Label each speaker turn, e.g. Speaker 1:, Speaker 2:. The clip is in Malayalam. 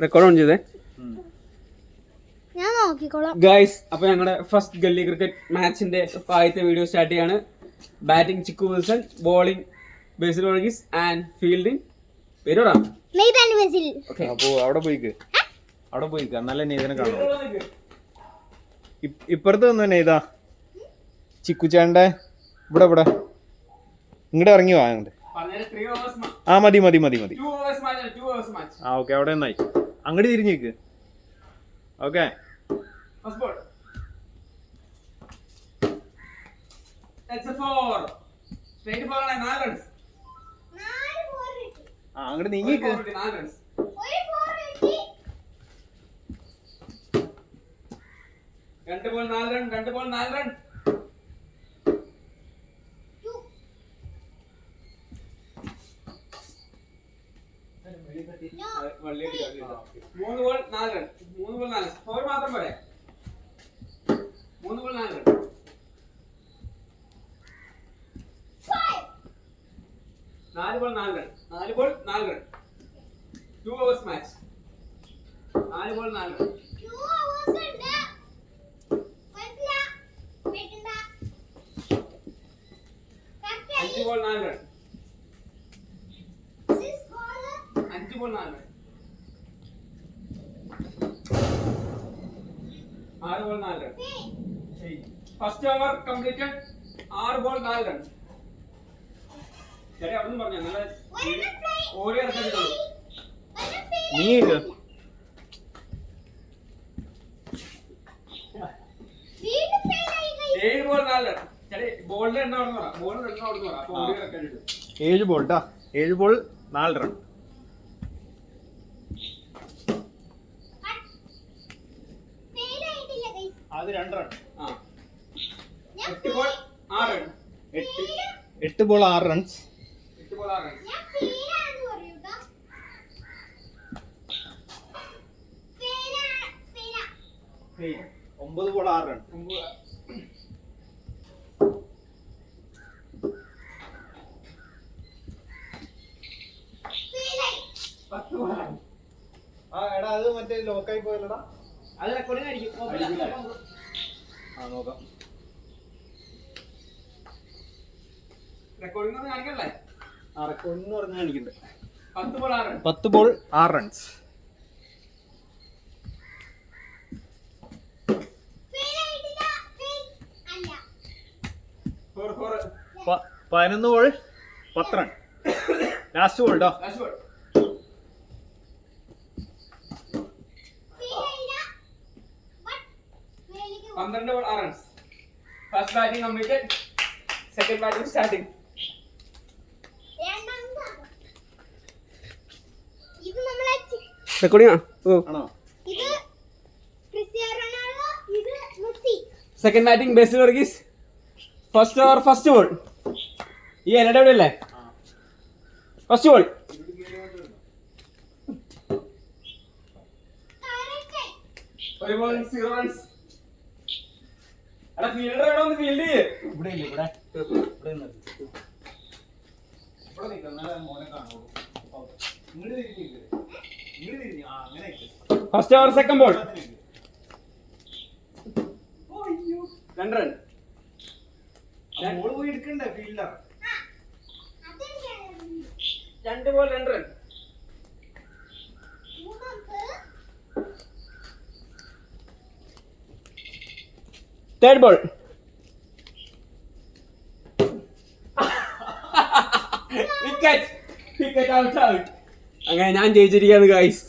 Speaker 1: റെക്കോർഡ് ഓൺ ചെയ്തേ
Speaker 2: ഞാൻ നോക്കിക്കോളാം
Speaker 1: ഗൈസ്. അപ്പൊ ഞങ്ങളുടെ ഫസ്റ്റ് ഗല്ലി ക്രിക്കറ്റ് മാച്ചിന്റെ ആദ്യത്തെ വീഡിയോ സ്റ്റാർട്ട് ചെയ്യാണ്. Batting Chikku Wilson, bowling Basil Varghese and fielding പേരോടാ.
Speaker 3: അപ്പോ അവിടെ പോയിക്ക് നല്ല നെയ്തനെ കാണും. ഇപ്പുറത്ത് വന്നു നെയ്താ ചിക്കുചാണ്ട ഇവിടെ ഇങ്ങോട്ട് ഇറങ്ങി വാ അങ്ങോട്ട്. ആ മതി ആ ഓക്കെ അവിടെ നിന്നായി അങ്ങോട്ട് തിരിഞ്ഞേക്ക്. ഓക്കെ അങ്ങോട്ട് നീങ്ങിക്ക്.
Speaker 1: രണ്ട് ബോൾ 4 റൺ. മൂന്ന് ബോൾ 4 റൺ. സ്കോർ മാത്രം പോരെ. 3 ball 4 run. 4 ball 4 run. 2 hours match. 4 ball 4 run. 5 ball 4 run. 5 ball 4 run. 6 ball 4 run. First over completed. 6 ball 4 run. ശരി, അവിടുന്ന് പറഞ്ഞോ നിങ്ങൾ ഓടി ഇറക്കിയിട്ടുള്ളൂ.
Speaker 3: നീങ്ങ്
Speaker 1: 7 ബോൾ 4 റൺ. ശരി, ബോളിന്റെ എണ്ണം അവിടുന്ന് പറ. ബോളിന്റെ എണ്ണം അവിടുന്ന് പറ. അപ്പൊ ഓടി ഇറക്കിയിട്ടുള്ളൂ.
Speaker 3: 7 ബോൾ 4 റൺ. അത് 2 run.
Speaker 1: 8 ball 6 run.
Speaker 3: 8 ball 6 runs.
Speaker 1: 8 ball 6 run.
Speaker 3: 9 ball 6 run.
Speaker 1: 10 ball.
Speaker 3: ആ എടാ അത് മറ്റേ ലോക്കായി പോയല്ലടാ.
Speaker 1: അത് റെക്കോർഡിംഗ് ആയിരിക്കും.
Speaker 3: ആ നോക്കാം.
Speaker 1: റെക്കോർഡിംഗ് ഒന്നും കാണിക്കല്ലേ.
Speaker 3: ആ റെക്കോർഡിംഗ് പറഞ്ഞാൽ കാണിക്കണ്ടേ.
Speaker 1: 10 ball 6 run.
Speaker 3: 10 ball 6 runs. 11 ball 10 run. Last ball ട്ടോ.
Speaker 1: 12 ball 6 runs. First batting completed. Second batting starting. Recording
Speaker 3: ആണോ?
Speaker 1: Second batting Basil Varghese. First over first ball. ഈ എവിടെ എവിടെ അല്ലേ ഫസ്റ്റ് ബോൾ. ഒരു ബോൾ 0 റൺസ്. എടാ ഫീൽഡർ എവിടെ ഒന്ന് ഫീൽഡ് ചെയ്യ്.
Speaker 3: ഇവിടെ നിൽക്കുന്ന മോനെ കാണുള്ളൂ. ഇങ്ങോട്ട് തിരിഞ്ഞില്ലേ. ആ അങ്ങനെ.
Speaker 1: First over second ball. 2 run.
Speaker 3: Ball പോയി എടുക്കണ്ടേ fielder.
Speaker 1: 2 ball 2 run. Third ball. Wicket out. അങ്ങനെ ഞാൻ ജയിച്ചിരിക്കുകയാണ് ഗൈസ്.